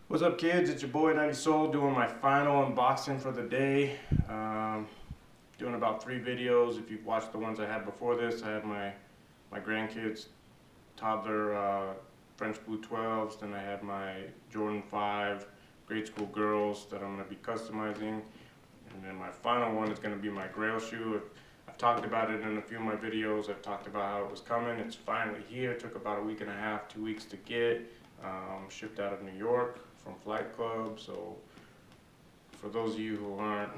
What's up, kids? It's your boy 90 Soul doing my final unboxing for the day. Doing about 3 videos. If you've watched the ones I had before this, I had my grandkids toddler French Blue 12s. Then I had my Jordan 5 grade school girls that I'm going to be customizing. And then my final one is going to be my Grail shoe. I've talked about it in a few of my videos. I've talked about how it was coming. It's finally here. It took about a week and a half, 2 weeks to get. Shipped out of New York from Flightclub. So for those of you who aren't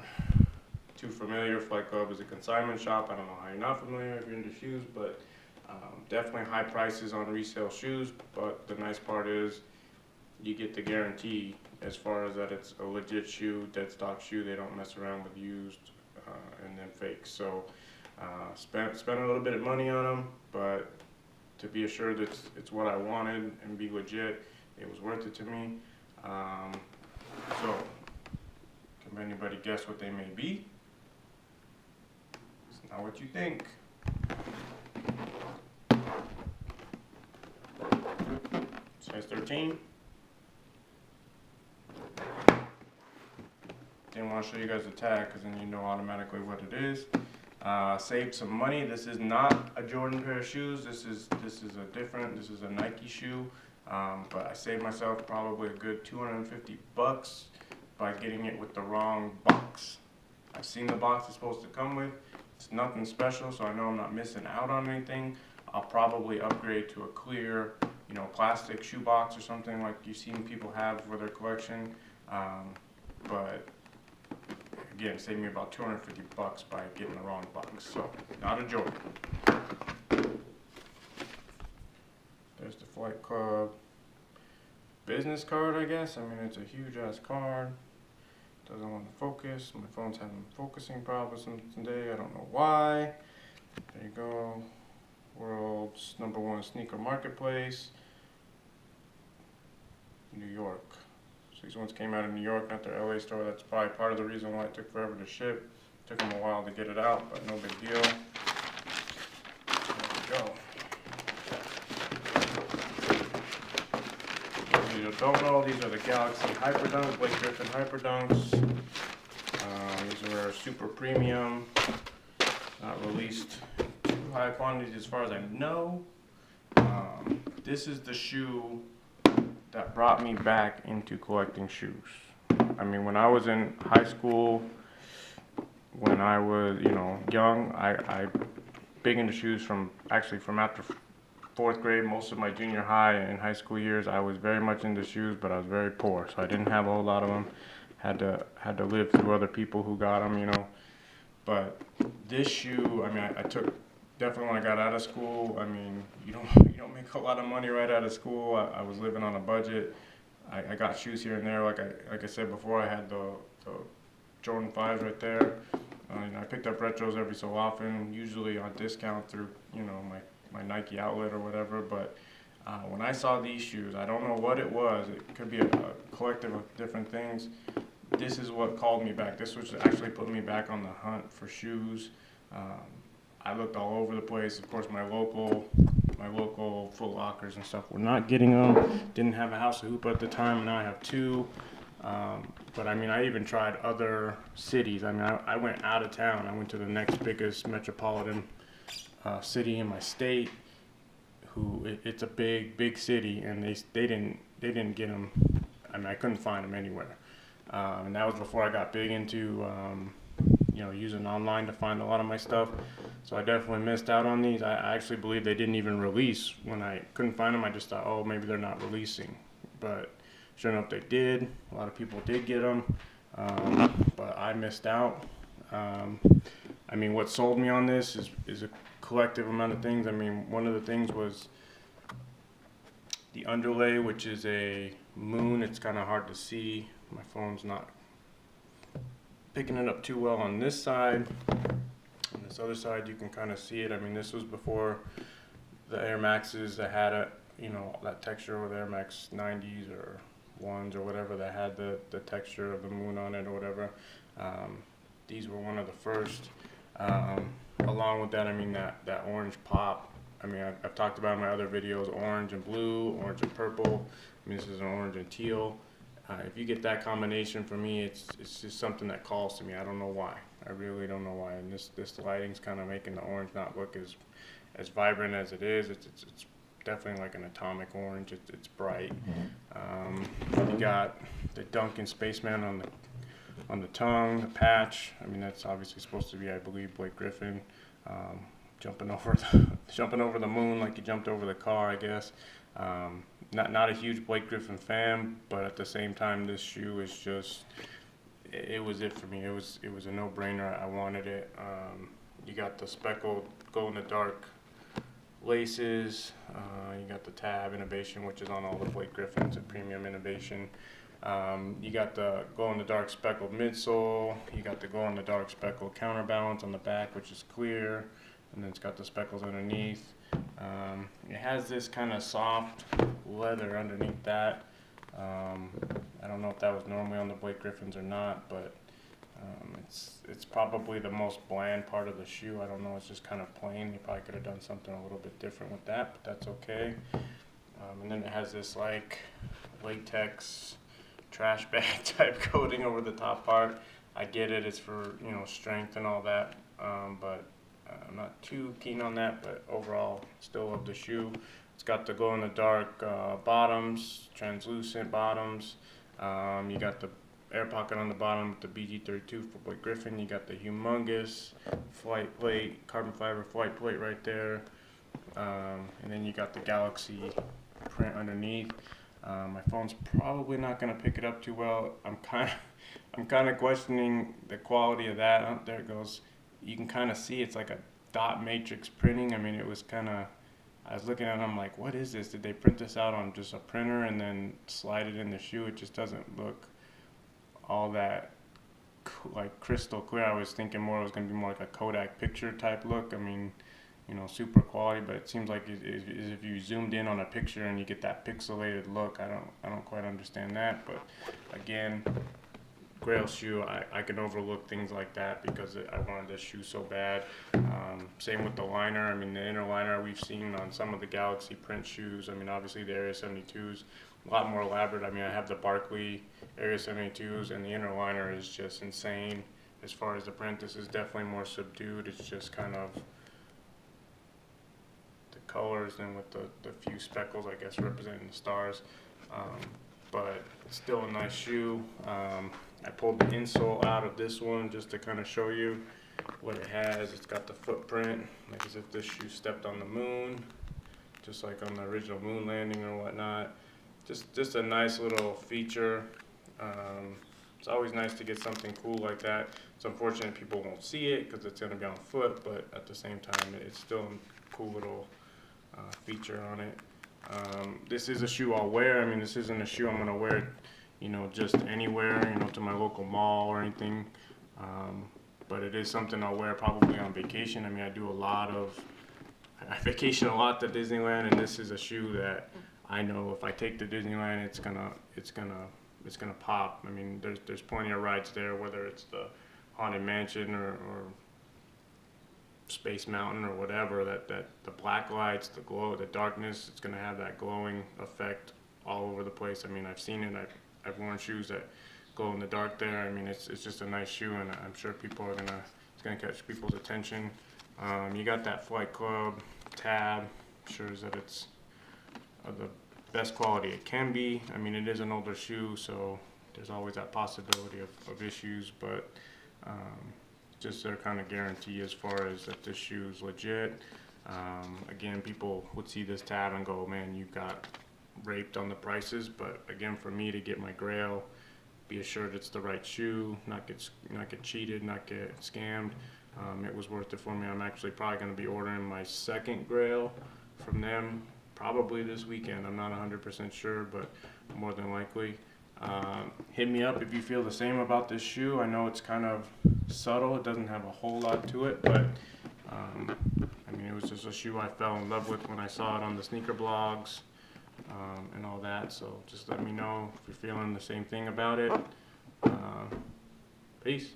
too familiar, Flightclub is a consignment shop. I don't know how you're not familiar if you're into shoes, but definitely high prices on resale shoes. But the nice part is you get the guarantee as far as that it's a legit shoe, dead stock shoe. They don't mess around with used and then fakes. So spent a little bit of money on them, but to be assured that it's what I wanted and be legit, it was worth it to me. So, can anybody guess what they may be? It's not what you think. Size 13. Didn't want to show you guys the tag because then you know automatically what it is. Saved some money. This is not a Jordan pair of shoes. This is a Nike shoe. But I saved myself probably a good 250 bucks by getting it with the wrong box. I've seen the box it's supposed to come with. It's nothing special, so I know I'm not missing out on anything. I'll probably upgrade to a clear, plastic shoe box or something like you've seen people have for their collection. But again, saved me about 250 bucks by getting the wrong box. So, not a Jordan. There's the Flightclub business card, I guess. I mean, it's a huge ass card. Doesn't want to focus. My phone's having focusing problems today. I don't know why. There you go. World's #1 sneaker marketplace. New York. So these ones came out of New York, not their LA store. That's probably part of the reason why it took forever to ship. Took them a while to get it out, but no big deal. There we go. If you don't know, these are the Galaxy Hyperdunks, Blake Griffin Hyperdunks. These are super premium, not released too high quantities as far as I know. This is the shoe that brought me back into collecting shoes. I mean, when I was in high school, when I was, young, I big into shoes from after 4th grade. Most of my junior high and high school years, I was very much into shoes, but I was very poor, so I didn't have a whole lot of them. Had to live through other people who got them, But this shoe, I mean, I took definitely when I got out of school. I mean, you don't make a lot of money right out of school. I was living on a budget. I got shoes here and there. Like I said before, I had the Jordan 5s right there. I picked up retros every so often, usually on discount through my Nike outlet or whatever. But when I saw these shoes, I don't know what it was. It could be a collective of different things. This is what called me back. This was actually put me back on the hunt for shoes. I looked all over the place. Of course, my local Foot Lockers and stuff were not getting them. Didn't have a House of Hoop at the time. Now I have 2. But I mean, I even tried other cities. I mean, I went out of town. I went to the next biggest metropolitan city in my state. It's a big city, and they didn't get them. I mean, I couldn't find them anywhere. And that was before I got big into using online to find a lot of my stuff. So I definitely missed out on these. I actually believe they didn't even release. When I couldn't find them, I just thought, oh, maybe they're not releasing. But sure enough, they did. A lot of people did get them, but I missed out. I mean, what sold me on this is a collective amount of things. I mean, one of the things was the underlay, which is a moon. It's kind of hard to see. My phone's not picking it up too well on this side. On this other side, you can kind of see it. I mean, this was before the Air Maxes that had that texture, or the Air Max 90s or 1s or whatever that had the texture of the moon on it or whatever. These were one of the first. Along with that, I mean, that orange pop. I mean, I've talked about in my other videos, orange and blue, orange and purple. I mean, this is an orange and teal. If you get that combination, for me, it's just something that calls to me. I don't know why. I really don't know why. And this lighting's kind of making the orange not look as vibrant as it is. It's definitely like an atomic orange. It's bright. You got the Duncan Spaceman on the tongue, the patch. I mean, that's obviously supposed to be, I believe, Blake Griffin jumping over the moon like he jumped over the car, I guess. Not a huge Blake Griffin fan, but at the same time, this shoe is just, it was it for me. It was a no-brainer. I wanted it. You got the speckled glow-in-the-dark laces. You got the tab innovation, which is on all the Blake Griffins, a premium innovation. You got the glow-in-the-dark speckled midsole. You got the glow-in-the-dark speckled counterbalance on the back, which is clear, and then it's got the speckles underneath. It has this kind of soft leather underneath that. I don't know if that was normally on the Blake Griffins or not, but it's probably the most bland part of the shoe. I don't know, it's just kind of plain. They probably could have done something a little bit different with that, but that's okay. And then it has this like latex trash bag type coating over the top part. I get it, it's for, you know, strength and all that, but I'm not too keen on that. But overall, still love the shoe. It's got the glow-in-the-dark bottoms, translucent bottoms. You got the air pocket on the bottom with the BG32 for Blake Griffin. You got the humongous flight plate, carbon fiber flight plate right there. And then you got the Galaxy print underneath. My phone's probably not going to pick it up too well. I'm kind of questioning the quality of that. Oh, there it goes. You can kind of see it's like a dot matrix printing. I mean, it was kind of, I was looking at it, I'm like, what is this? Did they print this out on just a printer and then slide it in the shoe? It just doesn't look all that like crystal clear. I was thinking more it was going to be more like a Kodak picture type look. I mean, you know, super quality, but it seems like if you zoomed in on a picture and you get that pixelated look. I don't quite understand that, but again, Grail shoe, I can overlook things like that because I wanted this shoe so bad. Same with the liner. I mean, the inner liner we've seen on some of the Galaxy print shoes. I mean, obviously the Area 72s, a lot more elaborate. I mean, I have the Barkley Area 72s, and the inner liner is just insane as far as the print. This is definitely more subdued. It's just kind of the colors and with the few speckles, I guess, representing the stars. But it's still a nice shoe. I pulled the insole out of this one just to kind of show you what it has. It's got the footprint, like as if this shoe stepped on the moon, just like on the original moon landing or whatnot. Just a nice little feature. It's always nice to get something cool like that. It's unfortunate people won't see it because it's going to be on foot, but at the same time, it's still a cool little feature on it. This is a shoe I'll wear. I mean, this isn't a shoe I'm going to wear, you know, just anywhere, you know, to my local mall or anything. But it is something I'll wear probably on vacation. I mean, I vacation a lot to Disneyland, and this is a shoe that I know if I take to Disneyland, it's gonna pop. I mean, there's plenty of rides there, whether it's the Haunted Mansion or Space Mountain or whatever, that the black lights, the glow, the darkness, it's going to have that glowing effect all over the place. I mean, I've seen it. I've worn shoes that glow in the dark there. I mean, it's just a nice shoe, and I'm sure it's going to catch people's attention. You got that Flightclub tab, shows that it's of the best quality it can be. I mean, it is an older shoe, so there's always that possibility of issues, but just their kind of guarantee as far as that this shoe is legit. Again, people would see this tab and go, man, you got raped on the prices. But again, for me to get my Grail, be assured it's the right shoe, not get cheated, not get scammed, it was worth it for me. I'm actually probably going to be ordering my second Grail from them probably this weekend. I'm not 100% sure, but more than likely. Hit me up if you feel the same about this shoe. I know it's kind of subtle. It doesn't have a whole lot to it, but I mean, it was just a shoe I fell in love with when I saw it on the sneaker blogs and all that. So just let me know if you're feeling the same thing about it. Peace.